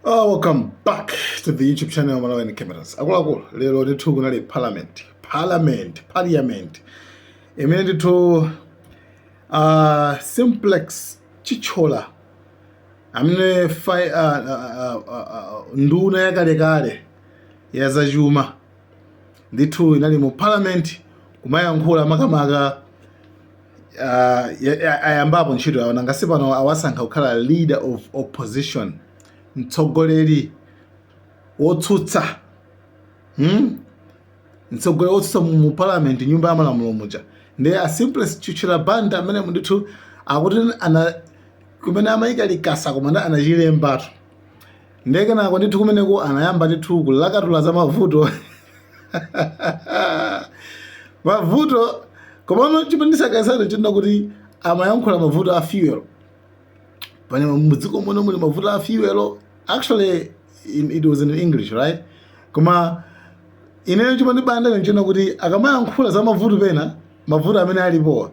Welcome back to the YouTube channel Malawi Cameras. Akuluakulu lero ndithu kunali parliament imene ndithu Simplex Achitchyola amene nduna yakalekale ya zachuma ndithu inali mu parliament kumayankhula makamaka ayambapo ntchito yawo nangasi pano awasankha kukhala leader of opposition, mtsogoleri wotsutsa mtsogoleri wotsutsa mu parliament, nyumba ya malamulo muja ndi Simplex Achitchyola banda amene ndithu akuti kumene amayika likasa komanda anachilembatu ndekenako ndithu kumeneko anayamba ndithu kulakatula za mavuto mavuto komano chipandisakaisano china kuti amayankhula mavuto a fuel pane mudziko muno muli mavuto a fuel. Actually it was in English, right? Koma ineyo chipandibanda nchina kuti akamayankhula za mavuto pena mavuto amene alipo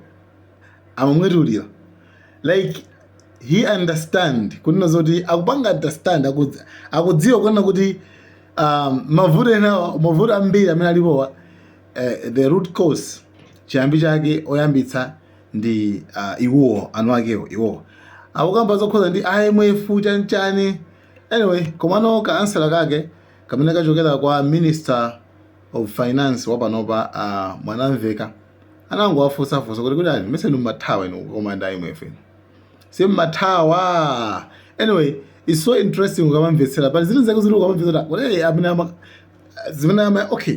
akumwetulira, like he understand kunena zoti akupanga understand akudziwa kunena kuti mavuto ambiri amene alipo the root cause chiyambi chake oyambitsa ndi iwowo anu akewo iwowo akukamba zokhuza ndi IMF chanichani. Anyway, komano ka answer kake kamene kachokera kwa Minister of Finance wapanopa Mwanamveka anangowafunsa kuti ali mese numathawa ino komanda IMF simmathawa. Anyway, it's so interesting ukamamvetsera but zinthu zake zili ukamamvetsera kuti amene zimene okay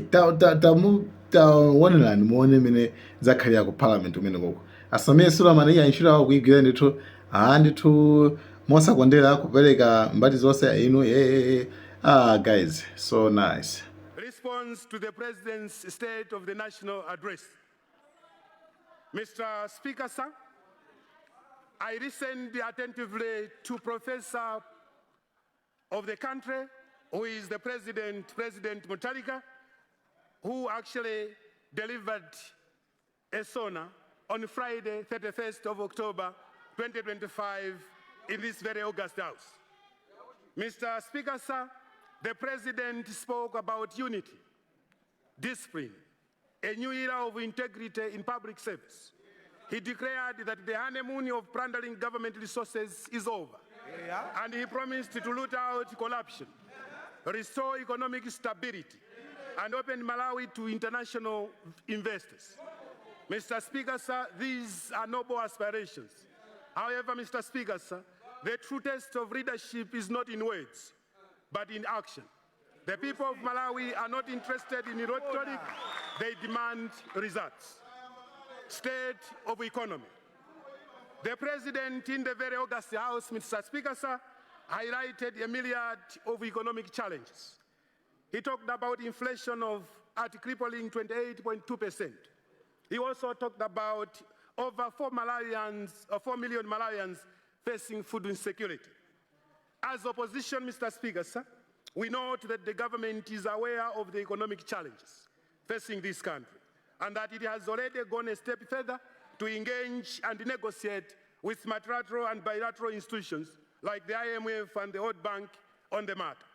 taonelani muone mene zakhalira ku parliament umene koko asameye Suleiman iya ntchito yawo kuigwira ndithu mosakondera kupereka mbali zonse inu guys, so nice. Response to the President's State of the National Address. Mr. Speaker, sir, I listened attentively to Professor of the country, who is the President Mutharika, who actually delivered a SONA on Friday, 31st of October, 2025, in this very august house. Mr. Speaker, sir, the President spoke about unity, discipline, a new era of integrity in public service. He declared that the honeymoon of plundering government resources is over. And he promised to root out corruption, restore economic stability, and open Malawi to international investors. Mr. Speaker, sir, these are noble aspirations. However, Mr. Speaker, sir, the true test of leadership is not in words, but in action. The people of Malawi are not interested in rhetoric, they demand results. State of economy. The President in the very august house, Mr. Speaker, sir, highlighted a myriad of economic challenges. He talked about inflation at crippling 28.2%. He also talked about over 4 million Malawians facing food insecurity. As opposition, Mr. Speaker, sir, we note that the government is aware of the economic challenges facing this country and that it has already gone a step further to engage and negotiate with multilateral and bilateral institutions like the IMF and the World Bank on the matter.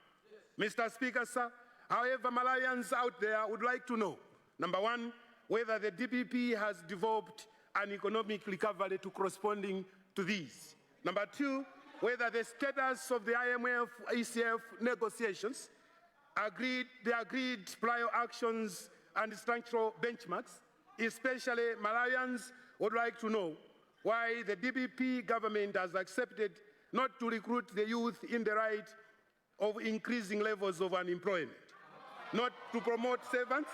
Mr. Speaker, sir, however, Malawians out there would like to know, number one, whether the DPP has developed an economic recovery to corresponding to these. Number two, whether the status of the IMF-ECF negotiations, the agreed prior actions and structural benchmarks, especially Malawians would like to know why the DPP government has accepted not to recruit the youth in the right of increasing levels of unemployment, not to promote servants,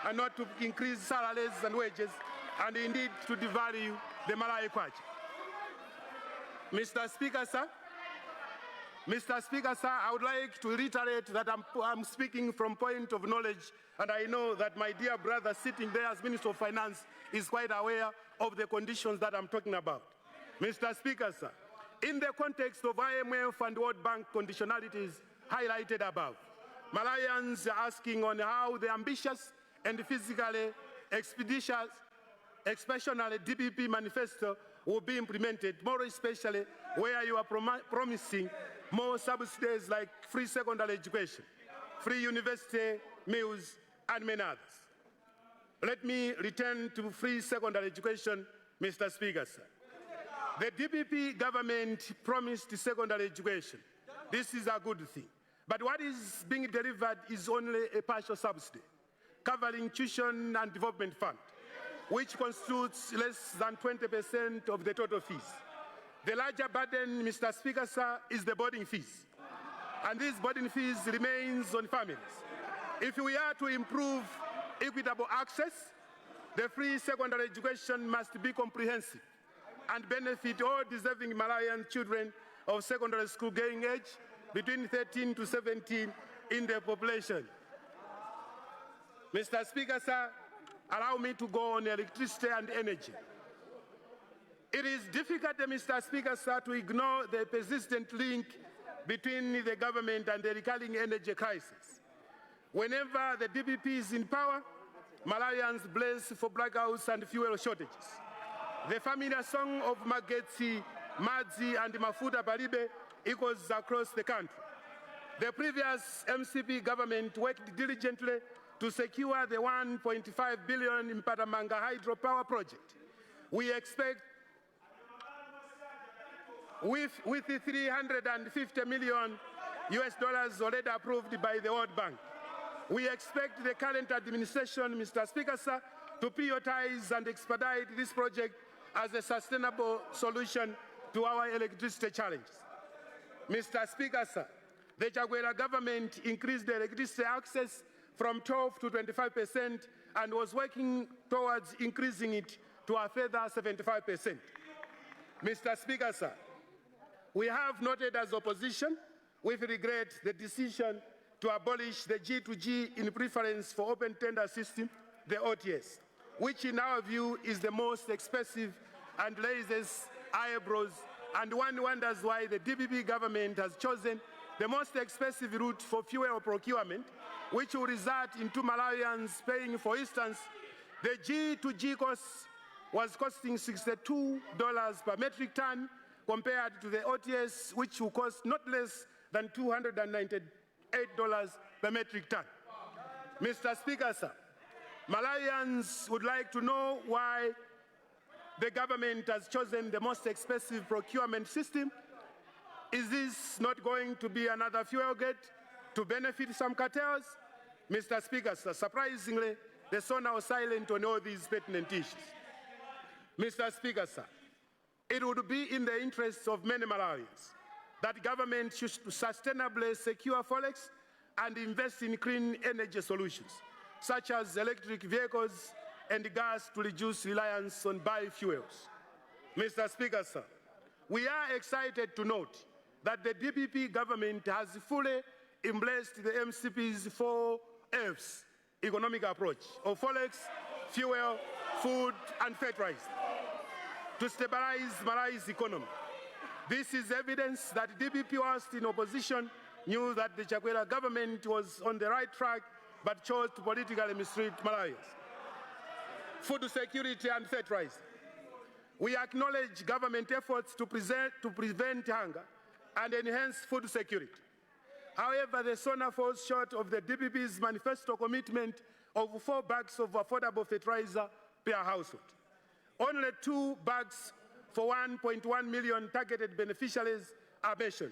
and not to increase salaries and wages, and indeed to devalue the Malawi kwacha. Mr. Speaker, sir, I would like to reiterate that I'm speaking from point of knowledge, and I know that my dear brother sitting there as Minister of Finance is quite aware of the conditions that I'm talking about. Mr. Speaker, sir, in the context of IMF and World Bank conditionalities highlighted above, Malawians are asking on how the ambitious and physically expeditious, exceptionally DPP manifesto will be implemented, more especially where you are promising more subsidies like free secondary education, free university meals, and many others. Let me return to free secondary education, Mr. Speaker, sir. The DPP government promised secondary education. This is a good thing. But what is being delivered is only a partial subsidy, covering tuition and development fund, which constitutes less than 20% of the total fees. The larger burden, Mr. Speaker, sir, is the boarding fees. And these boarding fees remains on families. If we are to improve equitable access, the free secondary education must be comprehensive and benefit all deserving Malawian children of secondary school going age between 13 to 17 in the population. Mr. Speaker, sir, allow me to go on electricity and energy. It is difficult, Mr. Speaker, sir, to ignore the persistent link between the government and the recurring energy crisis. Whenever the DPP is in power, Malawians blaze for blackouts and fuel shortages. The familiar song of Magetsi, Madzi, and Mafuta Palibe echoes across the country. The previous MCP government worked diligently to secure the 1.5 billion Mpatamanga hydropower project. We expect with the 350 million US dollars already approved by the World Bank. We expect the current administration, Mr. Speaker, sir, to prioritize and expedite this project as a sustainable solution to our electricity challenges. Mr. Speaker, sir, the Chakwera government increased the electricity access from 12 to 25% and was working towards increasing it to a further 75%. Mr. Speaker, sir, we have noted as opposition with regret the decision to abolish the G2G in preference for open tender system, the OTS, which in our view is the most expensive and raises eyebrows, and one wonders why the DPP government has chosen the most expensive route for fuel procurement, which will result in two Malawians paying. For instance, the G2G cost was costing $62 per metric ton compared to the OTS, which will cost not less than $298 per metric ton. Mr. Speaker, sir, Malawians would like to know why the government has chosen the most expensive procurement system. Is this not going to be another fuel gate to benefit some cartels? Mr. Speaker, sir, surprisingly, the SONA was silent on all these pertinent issues. Mr. Speaker, sir, it would be in the interests of many Malawians that government should sustainably secure forex and invest in clean energy solutions, such as electric vehicles and gas to reduce reliance on biofuels. Mr. Speaker, sir, we are excited to note that the DPP government has fully embraced the MCP's 4 F's economic approach of forex, fuel, food, and fertilizer to stabilize Malawi's economy. This is evidence that DPP, whilst in opposition, knew that the Chakwera government was on the right track but chose to politically mislead Malawians. Food security and fertilizer. We acknowledge government efforts to prevent hunger and enhance food security. However, the SONA falls short of the DPP's manifesto commitment of 4 bags of affordable fertilizer per household. Only 2 bags for 1.1 million targeted beneficiaries are mentioned,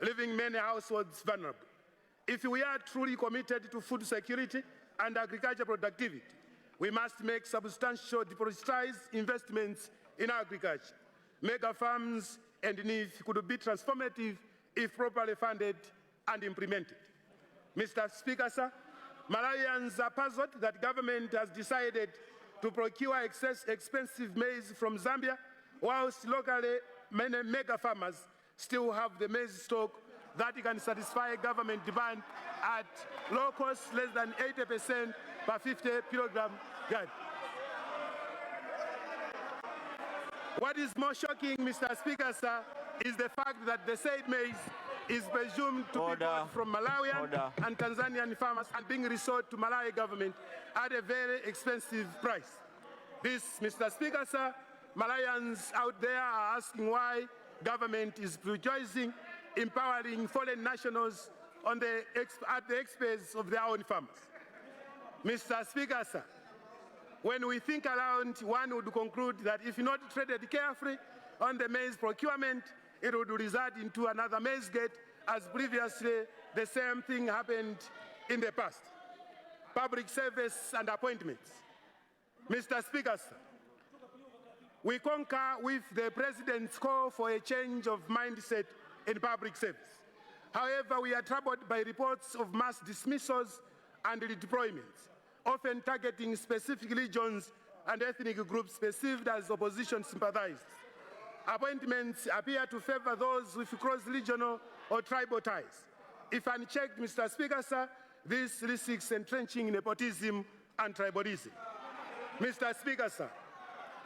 leaving many households vulnerable. If we are truly committed to food security and agricultural productivity, we must make substantial deprioritized investments in agriculture. Mega farms and NIF could be transformative if properly funded and implemented. Mr. Speaker, sir, Malawians are puzzled that government has decided to procure expensive maize from Zambia, whilst locally many mega farmers still have the maize stock that can satisfy government demand at low cost, less than 80% per 50 kilogram guide. What is more shocking, Mr. Speaker, sir, is the fact that the said maize is presumed to be bought from Malawian and Tanzanian farmers and being resold to Malawi government at a very expensive price. This, Mr. Speaker, sir, Malawians out there are asking why government is prioritizing empowering foreign nationals at the expense of their own farmers. Mr. Speaker, sir, when we think around, one would conclude that if not treated carefully on the maize procurement, it would result into another maize gate, as previously the same thing happened in the past. Public service and appointments. Mr. Speaker, sir, we concur with the President's call for a change of mindset in public service. However, we are troubled by reports of mass dismissals and redeployments, often targeting specific regions and ethnic groups perceived as opposition sympathizers. Appointments appear to favor those with cross-regional or tribal ties. If unchecked, Mr. Speaker, sir, this risks entrenching nepotism and tribalism. Mr. Speaker, sir,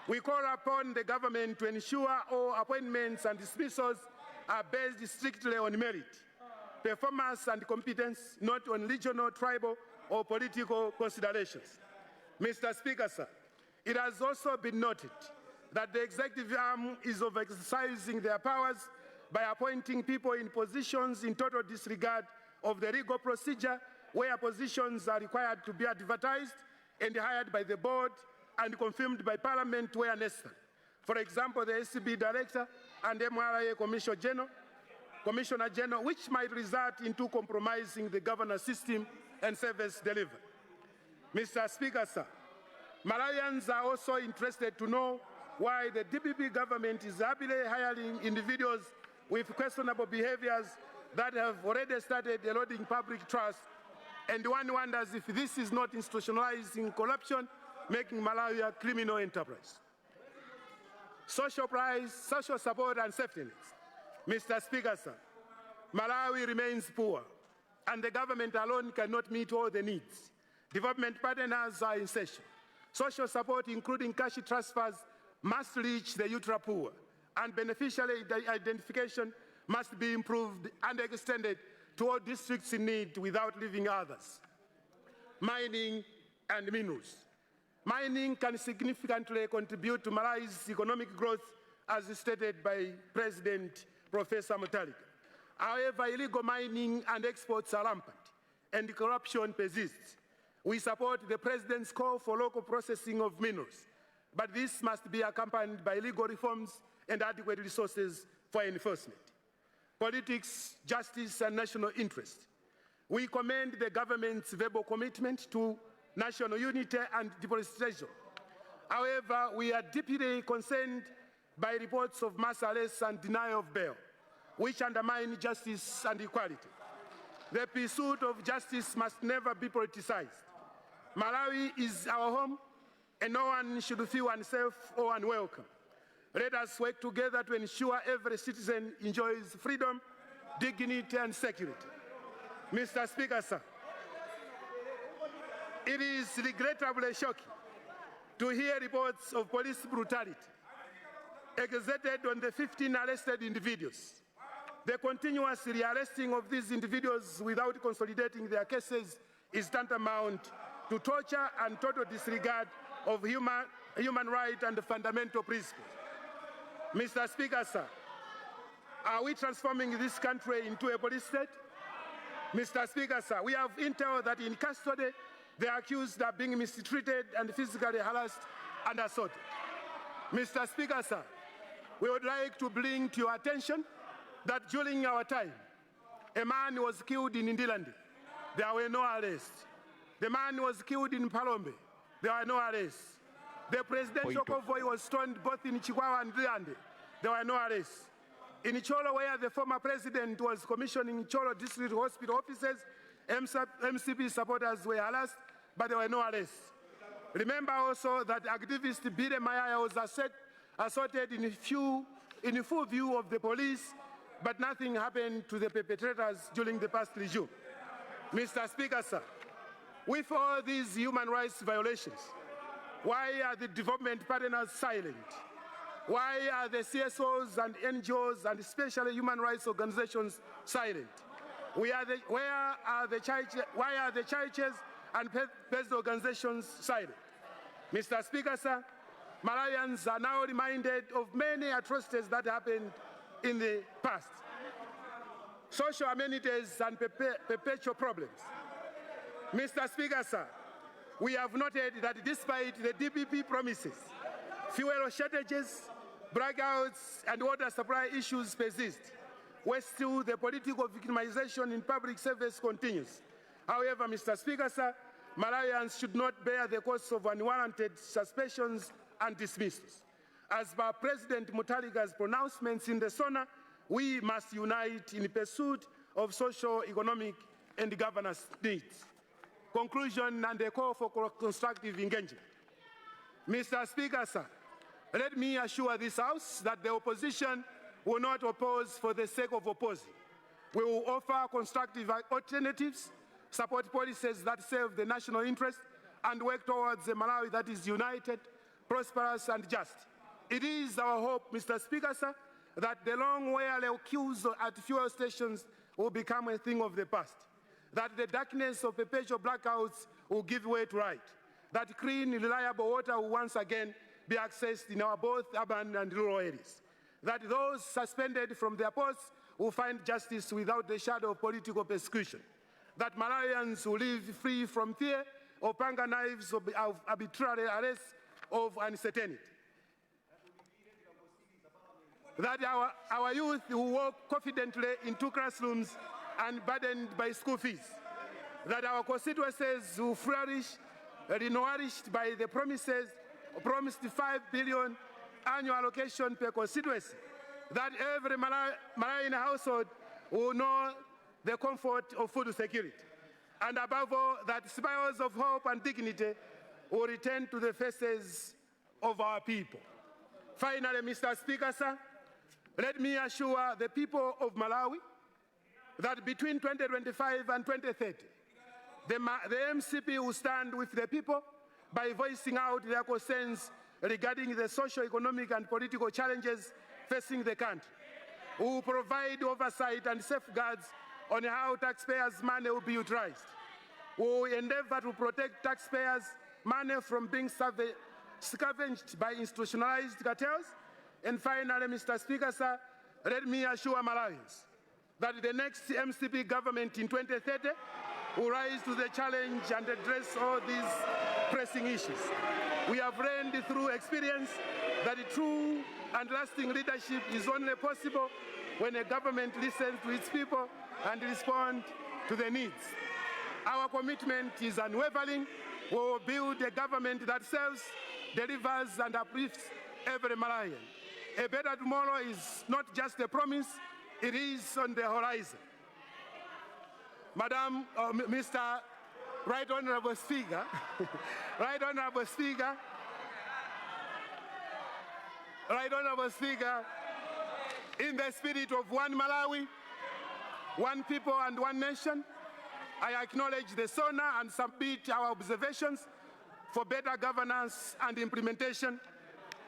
we call upon the government to ensure all appointments and dismissals are based strictly on merit, performance and competence, not on regional, tribal, or political considerations. Mr. Speaker, sir, it has also been noted that the executive arm is overexercising their powers by appointing people in positions in total disregard of the legal procedure, where positions are required to be advertised and hired by the board and confirmed by Parliament where necessary. For example, the SCB Director and MRA Commissioner General, which might result into compromising the governance system and service delivery. Mr. Speaker, sir, Malawians are also interested to know why the DPP government is happily hiring individuals with questionable behaviors that have already started eroding public trust, and one wonders if this is not institutionalizing corruption, making Malawi a criminal enterprise. Social price, social support, and safety nets. Mr. Speaker, sir, Malawi remains poor, and the government alone cannot meet all the needs. Development partners are essential. Social support, including cash transfers, must reach the ultra poor, and beneficiary identification must be improved and extended to all districts in need without leaving others. Mining and minerals. Mining can significantly contribute to Malawi's economic growth, as stated by President Professor Mutharika. However, illegal mining and exports are rampant, and corruption persists. We support the President's call for local processing of minerals, but this must be accompanied by legal reforms and adequate resources for enforcement. Politics, justice, and national interest. We commend the government's verbal commitment to national unity and deforestation. However, we are deeply concerned by reports of mass arrests and denial of bail, which undermine justice and equality. The pursuit of justice must never be politicized. Malawi is our home, and no one should feel unsafe or unwelcome. Let us work together to ensure every citizen enjoys freedom, dignity, and security. Mr. Speaker, sir, it is regrettably shocking to hear reports of police brutality exerted on the 15 arrested individuals. The continuous rearresting of these individuals without consolidating their cases is tantamount to torture and total disregard of human rights and fundamental principles. Mr. Speaker, sir, are we transforming this country into a police state? Mr. Speaker, sir, we have intel that in custody, the accused are being mistreated and physically harassed and assaulted. Mr. Speaker, sir, we would like to bring to your attention that during our time, a man was killed in Indilandi. There were no arrests. The man was killed in Palombe. There were no arrests. The presidential convoy was stoned both in Chikwawa and Ndilandi. There were no arrests. In Cholo, where the former president was commissioning Cholo district hospital offices, MCP supporters were harassed, but there were no arrests. Remember also that activist Bide Maya was assaulted in full view of the police, but nothing happened to the perpetrators during the past regime. Mr. Speaker, sir, with all these human rights violations, why are the development partners silent? Why are the CSOs and NGOs and especially human rights organizations silent? Why are the churches and peasant organizations silent? Mr. Speaker, sir, Malawians are now reminded of many atrocities that happened in the past. social amenities, and perpetual problems. Mr. Speaker, sir, we have noted that despite the DPP promises, fuel shortages, blackouts, and water supply issues persist. Where still the political victimization in public service continues. However, Mr. Speaker, sir, Malawians should not bear the cost of unwarranted suspensions and dismissals. As per President Mutharika's pronouncements in the SONA, we must unite in pursuit of social, economic, and governance needs. Conclusion and a call for constructive engagement. Mr. Speaker, sir, let me assure this House that the opposition will not oppose for the sake of opposing. We will offer constructive alternatives, support policies that serve the national interest, and work towards a Malawi that is united, prosperous, and just. It is our hope, Mr. Speaker, sir, that the long weary queues at fuel stations will become a thing of the past, that the darkness of perpetual blackouts will give way to light, that clean, reliable water will once again be accessed in our both urban and rural areas, that those suspended from their posts will find justice without the shadow of political persecution, that Malawians will live free from fear of panga knives of arbitrary arrests of uncertainty, that our youth will walk confidently into classrooms unburdened by school fees, that our constituencies will flourish, nourished by the promised 5 billion annual allocation per constituency, that every Malawian household will know the comfort of food security, and above all, that smiles of hope and dignity will return to the faces of our people. Finally, Mr. Speaker, sir, let me assure the people of Malawi that between 2025 and 2030, the MCP will stand with the people by voicing out their concerns regarding the social, economic, and political challenges facing the country. We will provide oversight and safeguards on how taxpayers' money will be utilized. We will endeavor to protect taxpayers' money from being scavenged by institutionalized cartels. And finally, Mr. Speaker, sir, let me assure Malawians that the next MCP government in 2030 will rise to the challenge and address all these pressing issues. We have learned through experience that true and lasting leadership is only possible when a government listens to its people and responds to their needs. Our commitment is unwavering. We will build a government that serves, delivers, and uplifts every Malawian. A better tomorrow is not just a promise, it is on the horizon. Madam, Mr. Right Honorable Speaker, Right Honorable Speaker, Right Honorable Speaker, in the spirit of one Malawi, one people and one nation, I acknowledge the SONA and submit our observations for better governance and implementation.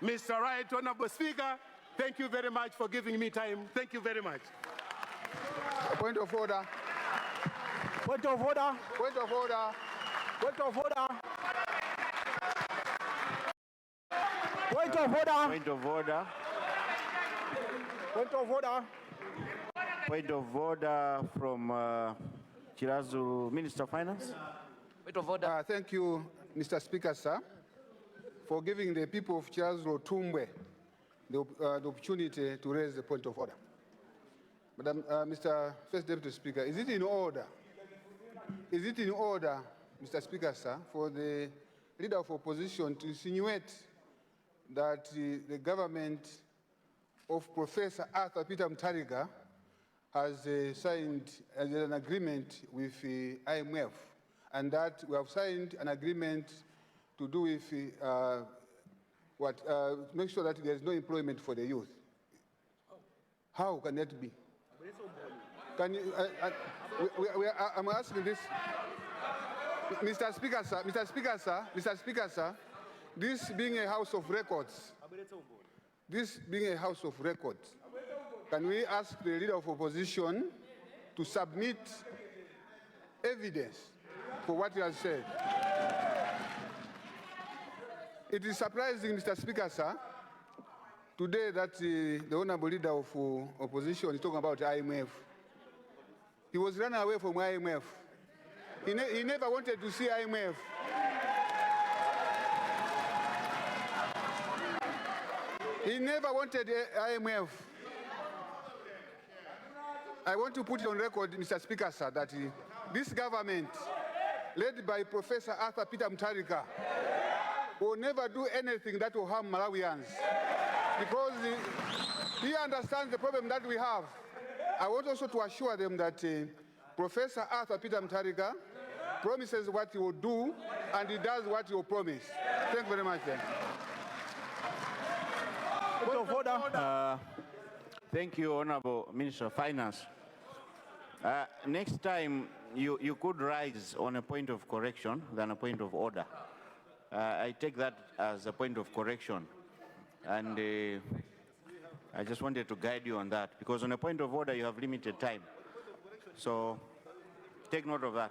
Mr. Right Honorable Speaker, thank you very much for giving me time. Thank you very much. Point of order. Point of order. Point of order. Point of order. Point of order. Point of order. Point of order. Point of order from Chirazu, Minister of Finance. Point of order. Thank you, Mr. Speaker, sir, for giving the people of Chirazu Tumbwe the opportunity to raise the point of order. Madam, Mr. First Deputy Speaker, is it in order? Is it in order, Mr. Speaker, sir, for the leader of opposition to insinuate that the government of Professor Arthur Peter Mutharika has signed an agreement with IMF, and that we have signed an agreement to do with make sure that there is no employment for the youth? How can that be? Can you, I'm asking this, Mr. Speaker, sir, Mr. Speaker, sir, Mr. Speaker, sir, this being a house of records, can we ask the leader of opposition to submit evidence for what he has said? It is surprising, Mr. Speaker, sir, today that the honorable leader of opposition is talking about IMF. He was running away from IMF. He never wanted to see IMF. He never wanted IMF. I want to put it on record, Mr. Speaker, sir, that this government, led by Professor Arthur Peter Mutharika, will never do anything that will harm Malawians, because he understands the problem that we have. I want also to assure them that Professor Arthur Peter Mutharika promises what he will do, and he does what he will promise. Thank you very much. Point of order. Thank you, Honorable Minister of Finance. Next time, you could rise on a point of correction than a point of order. I take that as a point of correction. And I just wanted to guide you on that, because on a point of order, you have limited time. So take note of that.